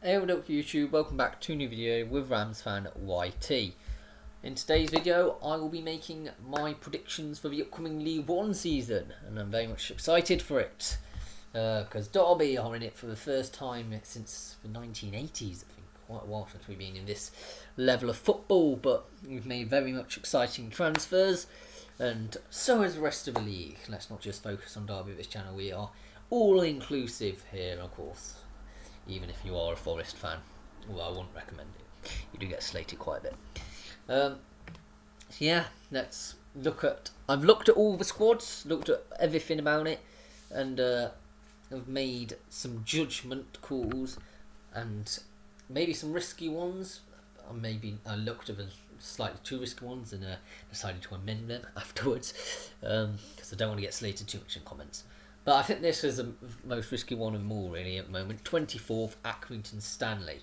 Hey, what up YouTube, welcome back to a new video with Rams fan YT. In today's video I will be making my predictions for the upcoming League One season, and I'm very much excited for it because Derby are in it for the first time since the 1980s. I think quite a while since we've been in this level of football, but we've made very much exciting transfers, and so has the rest of the league. Let's not just focus on Derby with this channel, we are all inclusive here, of course. Even if you are a Forest fan, well, I wouldn't recommend it. You do get slated quite a bit. So yeah, let's look at. I've looked at all the squads, looked at everything about it, and I've made some judgment calls and maybe some risky ones. Maybe I looked at the slightly too risky ones and decided to amend them afterwards because I don't want to get slated too much in comments. But I think this is the most risky one of them all, really, at the moment. 24th, Accrington Stanley.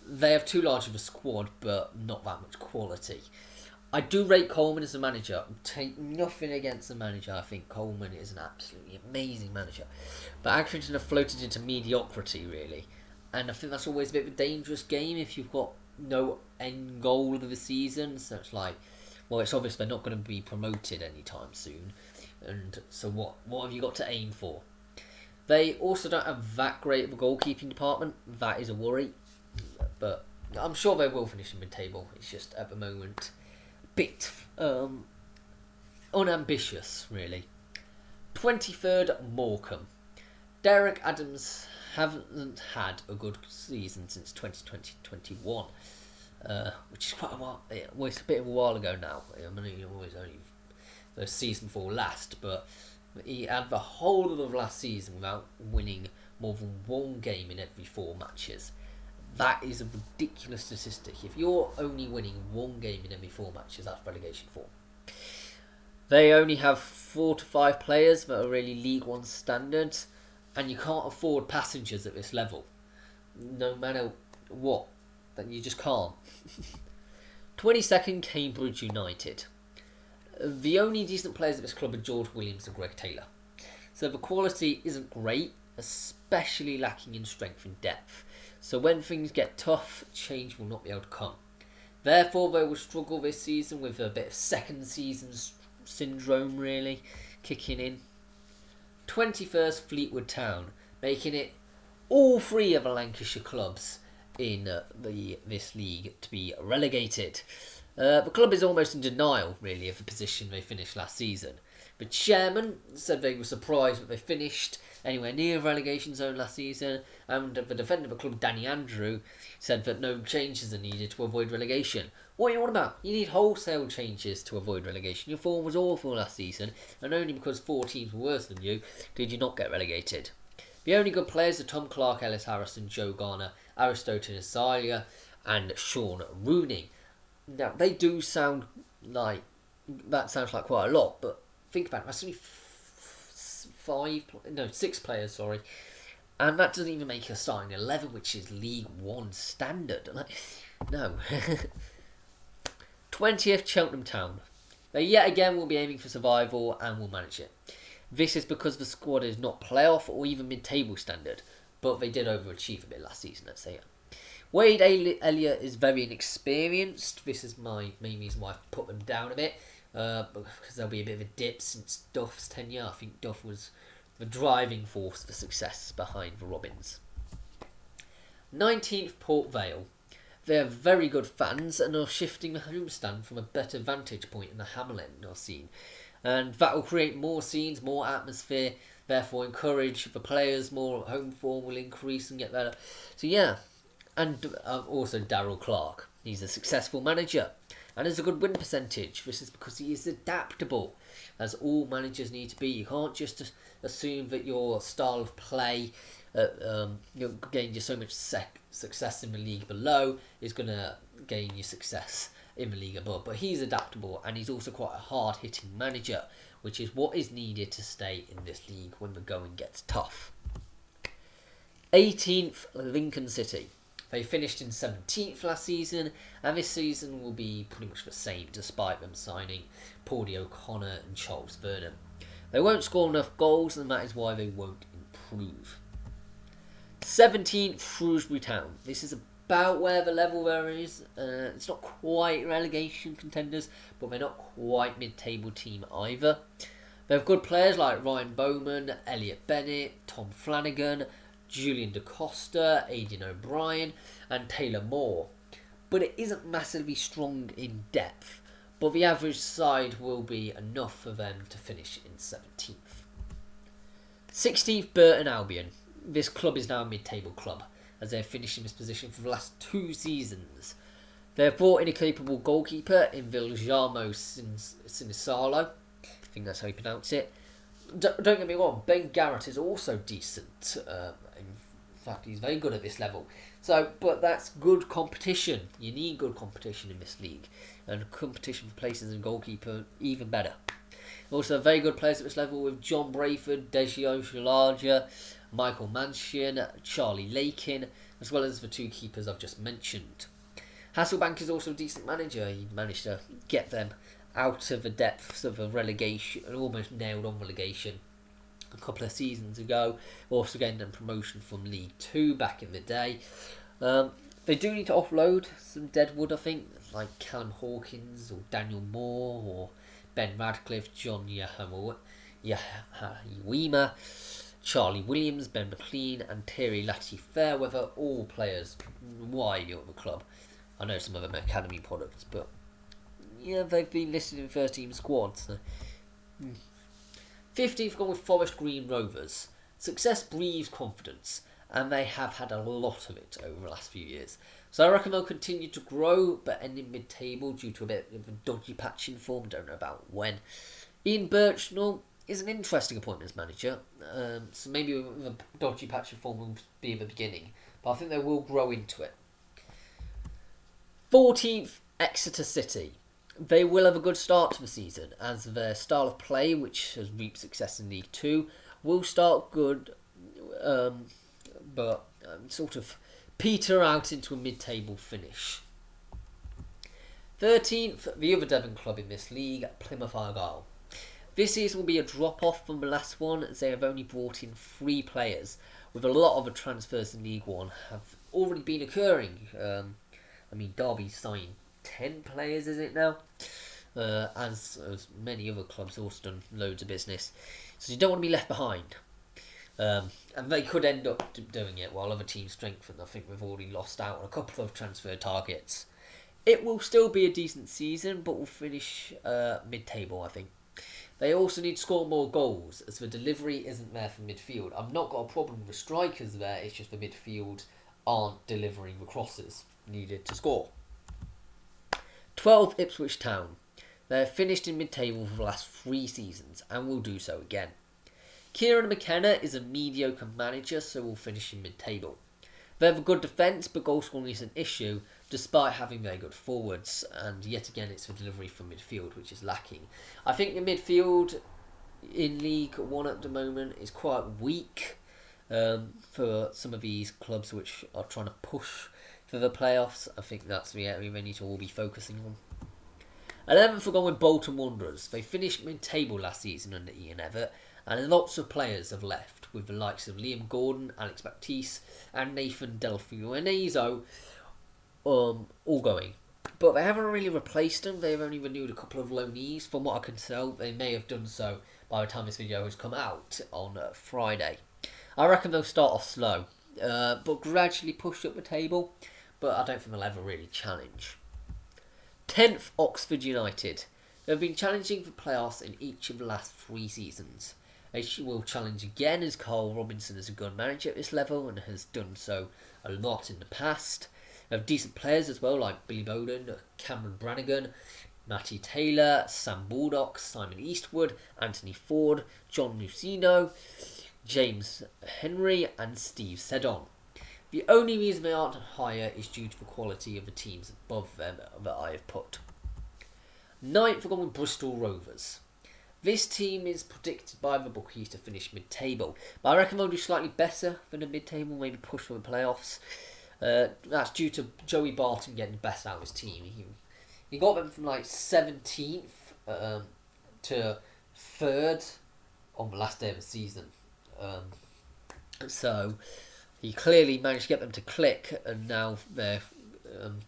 They have too large of a squad, but not that much quality. I do rate Coleman as a manager. Take nothing against the manager. I think Coleman is an absolutely amazing manager. But Accrington have floated into mediocrity, really. And I think that's always a bit of a dangerous game if you've got no end goal of the season. So it's like, well, it's obvious they're not going to be promoted anytime soon. And so what have you got to aim for? They also don't have that great of a goalkeeping department. That is a worry. But I'm sure they will finish in mid-table. It's just at the moment a bit unambitious, really. 23rd, Morecambe. Derek Adams hasn't had a good season since 2020-21, which is quite a while. Well, it's a bit of a while ago now. I mean, he always only the season 4 last, but he had the whole of last season without winning more than one game in every 4 matches. That is a ridiculous statistic. If you're only winning one game in every 4 matches, that's relegation form. They only have 4 to 5 players that are really League One standards, and you can't afford passengers at this level. No matter what, then you just can't. 22nd, Cambridge United. The only decent players at this club are George Williams and Greg Taylor. So the quality isn't great, especially lacking in strength and depth. So when things get tough, change will not be able to come. Therefore, they will struggle this season with a bit of second season syndrome really kicking in. 21st, Fleetwood Town, making it all 3 of the Lancashire clubs in this league to be relegated. The club is almost in denial, really, of the position they finished last season. The chairman said they were surprised that they finished anywhere near the relegation zone last season, and the defender of the club, Danny Andrew, said that no changes are needed to avoid relegation. What are you on about? You need wholesale changes to avoid relegation. Your form was awful last season, and only because 4 teams were worse than you did you not get relegated. The only good players are Tom Clark, Ellis Harrison, Joe Garner, Aristotle Asalia, and Sean Rooney. Now, they do sound like, that sounds like quite a lot, but think about it, that's only 6 players, sorry. And that doesn't even make a starting 11, which is League One standard. No. 20th, Cheltenham Town. They yet again will be aiming for survival and will manage it. This is because the squad is not playoff or even mid-table standard, but they did overachieve a bit last season, let's say. Wade Elliott is very inexperienced. This is my main reason why I've put them down a bit. Because there'll be a bit of a dip since Duff's tenure. I think Duff was the driving force for success behind the Robins. 19th, Port Vale. They are very good fans and are shifting the homestand from a better vantage point in the Hamlin scene. And that will create more scenes, more atmosphere, therefore encourage the players, more home form will increase and get better. So yeah. And also Darryl Clark. He's a successful manager and has a good win percentage. This is because he is adaptable, as all managers need to be. You can't just assume that your style of play, gain you so much success in the league below, is going to gain you success in the league above. But he's adaptable, and he's also quite a hard-hitting manager, which is what is needed to stay in this league when the going gets tough. 18th, Lincoln City. They finished in 17th last season, and this season will be pretty much the same, despite them signing Paudie O'Connor and Charles Vernon. They won't score enough goals, and that is why they won't improve. 17th, Shrewsbury Town. This is about where the level there is. It's not quite relegation contenders, but they're not quite mid-table team either. They have good players like Ryan Bowman, Elliot Bennett, Tom Flanagan, Julian Da Costa, Aidan O'Brien, and Taylor Moore. But it isn't massively strong in depth. But the average side will be enough for them to finish in 17th. 16th, Burton Albion. This club is now a mid-table club, as they have finished in this position for the last 2 seasons. They have brought in a capable goalkeeper in Viljamo Sinisalo. I think that's how you pronounce it. Don't get me wrong, Ben Garrett is also decent. In fact, he's very good at this level. But that's good competition. You need good competition in this league. And competition for places in goalkeeper, even better. Also, very good players at this level with John Brayford, Dejio Shalaja, Michael Manchin, Charlie Lakin, as well as the 2 keepers I've just mentioned. Hasselbank is also a decent manager. He managed to get them out of the depths of a relegation, and almost nailed on relegation a couple of seasons ago. Also getting them promotion from League 2 back in the day. They do need to offload some deadwood, I think, like Callum Hawkins or Daniel Moore or Ben Radcliffe, John Yahawima, Charlie Williams, Ben McLean, and Terry Latty-Fairweather, all players widely at the club. I know some of them are academy products, but yeah, they've been listed in first team squads. So. 15th, gone with Forest Green Rovers. Success breeds confidence, and they have had a lot of it over the last few years. So I reckon they'll continue to grow, but end in mid-table due to a bit of a dodgy patch in form. Don't know about when. Ian Birchnell is an interesting appointment as manager. So maybe a dodgy patch in form will be in the beginning, but I think they will grow into it. 14th, Exeter City. They will have a good start to the season, as their style of play, which has reaped success in League 2, will start good, but sort of peter out into a mid-table finish. 13th, the other Devon club in this league, Plymouth Argyle. This season will be a drop-off from the last one, as they have only brought in 3 players, with a lot of the transfers in League 1 have already been occurring. Derby signed 10 players, is it now? As many other clubs have also done loads of business. So you don't want to be left behind. And they could end up doing it while other teams strengthen. I think we've already lost out on a couple of transfer targets. It will still be a decent season, but will finish mid-table, I think. They also need to score more goals, as the delivery isn't there for midfield. I've not got a problem with the strikers there, it's just the midfield aren't delivering the crosses needed to score. 12th, Ipswich Town. They're finished in mid-table for the last 3 seasons and will do so again. Kieran McKenna is a mediocre manager, so will finish in mid-table. They have a good defence, but goal scoring is an issue, despite having very good forwards, and yet again it's the delivery from midfield which is lacking. I think the midfield in League 1 at the moment is quite weak for some of these clubs which are trying to push for the playoffs. I think that's the area they need to all be focusing on. 11th, we're going with Bolton Wanderers. They finished mid-table last season under Ian Evatt, and lots of players have left, with the likes of Liam Gordon, Alex Baptiste, and Nathan Delfino all going. But they haven't really replaced them. They've only renewed a couple of loanees. From what I can tell, they may have done so by the time this video has come out on Friday. I reckon they'll start off slow, but gradually push up the table. But I don't think they'll ever really challenge. 10th, Oxford United. They've been challenging for playoffs in each of the last 3 seasons. They will challenge again, as Carl Robinson is a good manager at this level and has done so a lot in the past. They have decent players as well, like Billy Bowden, Cameron Brannigan, Matty Taylor, Sam Baldock, Simon Eastwood, Anthony Ford, John Lucino, James Henry, and Steve Seddon. The only reason they aren't higher is due to the quality of the teams above them that I have put. 9th, we're going with Bristol Rovers. This team is predicted by the bookies to finish mid-table, but I reckon they'll do slightly better than the mid-table, maybe push for the playoffs. That's due to Joey Barton getting the best out of his team. He got them from 17th to 3rd on the last day of the season. So He clearly managed to get them to click, and now they're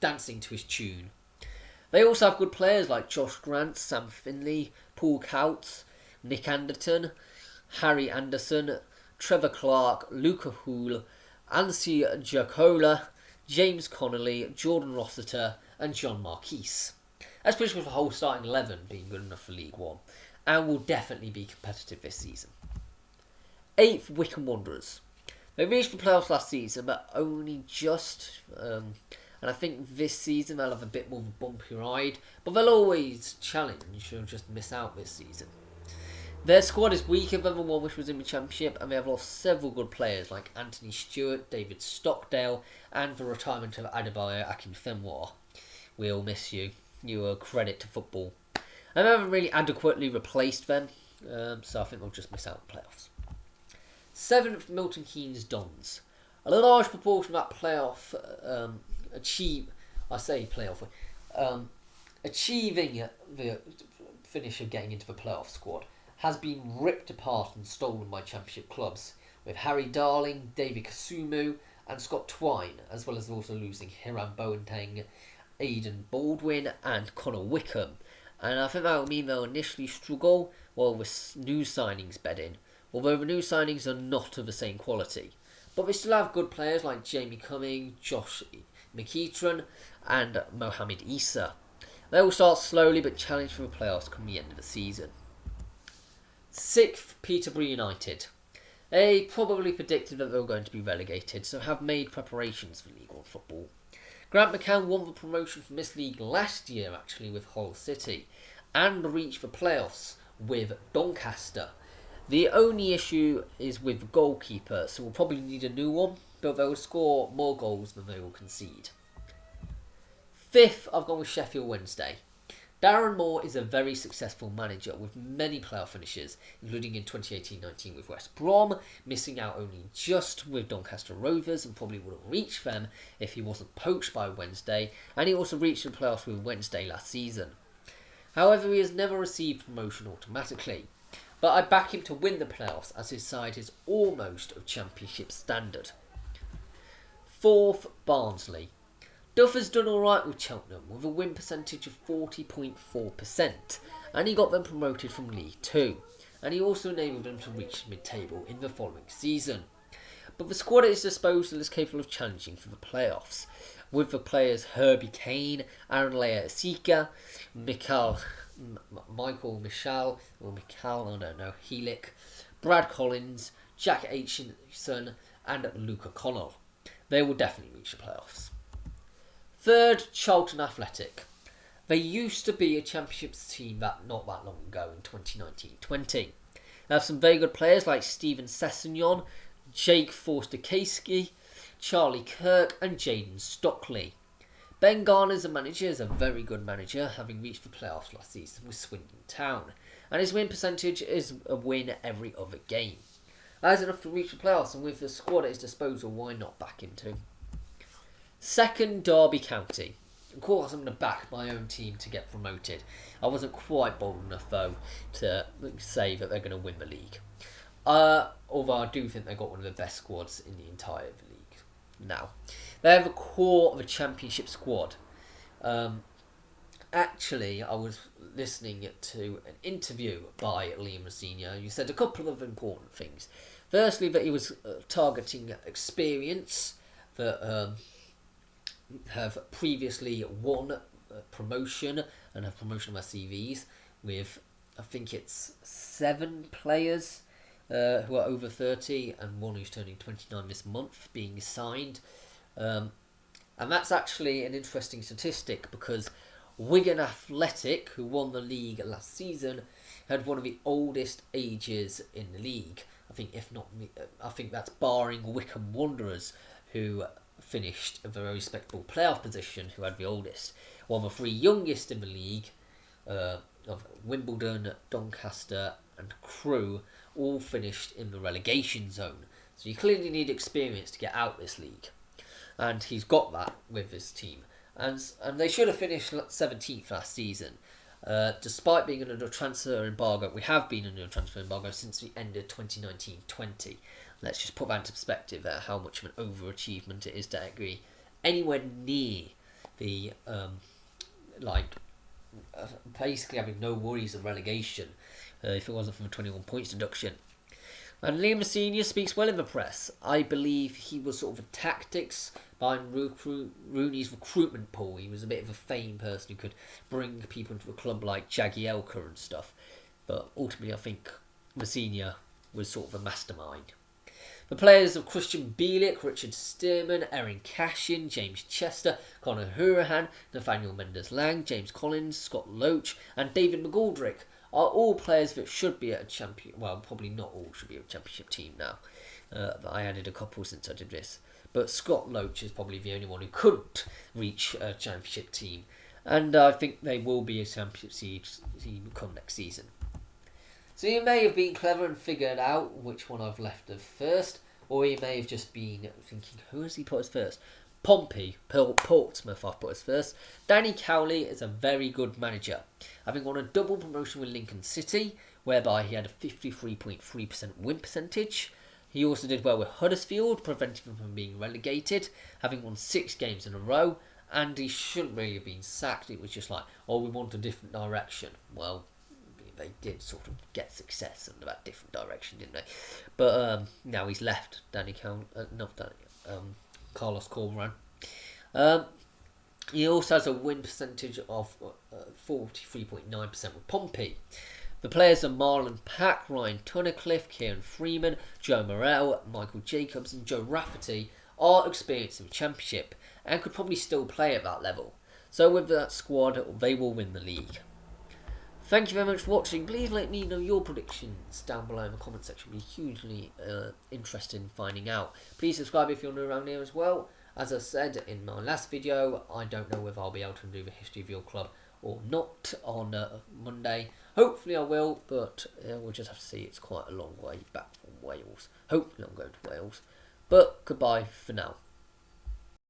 dancing to his tune. They also have good players like Josh Grant, Sam Finley, Paul Coutts, Nick Anderton, Harry Anderson, Trevor Clark, Luca Houle, Ansi Giacola, James Connolly, Jordan Rossiter and John Marquise. That's pretty much the whole starting 11 being good enough for League One, and will definitely be competitive this season. 8th, Wycombe Wanderers. They reached the playoffs last season, but only just. And I think this season they'll have a bit more of a bumpy ride, but they'll always challenge or just miss out this season. Their squad is weaker than the one which was in the Championship, and they have lost several good players like Anthony Stewart, David Stockdale, and the retirement of Adebayo Akinfenwa. We'll miss you. You are a credit to football. And they haven't really adequately replaced them, so I think they'll just miss out on the playoffs. 7th, Milton Keynes Dons. A large proportion of that playoff achieving the finish of getting into the playoff squad has been ripped apart and stolen by Championship clubs, with Harry Darling, David Kasumu and Scott Twine, as well as also losing Hiram Boateng, Aidan Baldwin and Connor Wickham. And I think that will mean they'll initially struggle while the new signings bed in, although the new signings are not of the same quality. But they still have good players like Jamie Cumming, Josh McEachran and Mohamed Issa. They will start slowly but challenge for the playoffs come the end of the season. 6th, Peterborough United. They probably predicted that they were going to be relegated, so have made preparations for League One football. Grant McCann won the promotion from this league last year actually with Hull City, and reached the playoffs with Doncaster. The only issue is with the goalkeeper, so we'll probably need a new one, but they will score more goals than they will concede. 5th, I've gone with Sheffield Wednesday. Darren Moore is a very successful manager with many playoff finishes, including in 2018-19 with West Brom, missing out only just with Doncaster Rovers and probably would have reached them if he wasn't poached by Wednesday, and he also reached the playoffs with Wednesday last season. However, he has never received promotion automatically, but I back him to win the playoffs as his side is almost of Championship standard. 4th, Barnsley. Duff has done alright with Cheltenham with a win percentage of 40.4%, and he got them promoted from League 2, and he also enabled them to reach mid-table in the following season. But the squad at his disposal is capable of challenging for the playoffs, with the players Herbie Kane, Aaron Leia-Sika, Heelick, Brad Collins, Jack Aitchison and Luca Connell. They will definitely reach the playoffs. 3rd, Charlton Athletic. They used to be a Championships team not that long ago in 2019-20. They have some very good players like Stephen Sessegnon, Jake Forster-Kasky, Charlie Kirk and Jaden Stockley. Ben Garner as a manager is a very good manager, having reached the playoffs last season with Swindon Town, and his win percentage is a win every other game. That is enough to reach the playoffs, and with the squad at his disposal, why not back him too? 2nd, Derby County. Of course, I'm going to back my own team to get promoted. I wasn't quite bold enough, though, to say that they're going to win the league. Although I do think they've got one of the best squads in the entire league. Now, they have a core of a Championship squad. Actually, I was listening to an interview by Liam Rosenior who said a couple of important things. Firstly, that he was targeting experience that have previously won promotion and have promotion on their CVs with, I think it's 7 players who are over 30 and one who's turning 29 this month being signed. And that's actually an interesting statistic because Wigan Athletic, who won the league last season, had one of the oldest ages in the league. I think that's barring Wycombe Wanderers, who finished a very respectable playoff position, who had the oldest. While the 3 youngest in the league, of Wimbledon, Doncaster and Crewe, all finished in the relegation zone. So you clearly need experience to get out this league. And he's got that with his team. And they should have finished 17th last season. Despite being under a transfer embargo, we have been under a transfer embargo since the end of 2019-20. let's just put that into perspective at how much of an overachievement it is to agree anywhere near the basically having no worries of relegation if it wasn't for the 21 points deduction. And Liam Senior speaks well in the press. I believe he was sort of a tactics behind Rooney's recruitment pool. He was a bit of a fame person who could bring people into a club like Jagielka and stuff. But ultimately, I think Senior was sort of a mastermind. The players of Christian Bielik, Richard Stearman, Erin Cashin, James Chester, Conor Hourihane, Nathaniel Mendes-Lang, James Collins, Scott Loach and David McGoldrick are all players that should be at a champion. Well, probably not all should be a championship team now. I added a couple since I did this. But Scott Loach is probably the only one who couldn't reach a championship team. And I think they will be a championship team come next season. So you may have been clever and figured out which one I've left as first, or you may have just been thinking, who has he put as first? Pompey, Portsmouth I've put as first. Danny Cowley is a very good manager, having won a double promotion with Lincoln City, whereby he had a 53.3% win percentage. He also did well with Huddersfield, preventing them from being relegated, having won 6 games in a row, and he shouldn't really have been sacked. It was just like, oh, we want a different direction. Well, they did sort of get success under that different direction, didn't they? But now he's left. Carlos Corberán. He also has a win percentage of 43.9% with Pompey. The players are Marlon Pack, Ryan Tunnicliffe, Kieran Freeman, Joe Morrell, Michael Jacobs and Joe Rafferty are experienced in the Championship and could probably still play at that level. So with that squad, they will win the league. Thank you very much for watching. Please let me know your predictions down below in the comment section. I'll be hugely interested in finding out. Please subscribe if you're new around here as well. As I said in my last video, I don't know whether I'll be able to do the history of your club or not on Monday. Hopefully I will, but we'll just have to see. It's quite a long way back from Wales. Hopefully I'm going to Wales. But goodbye for now.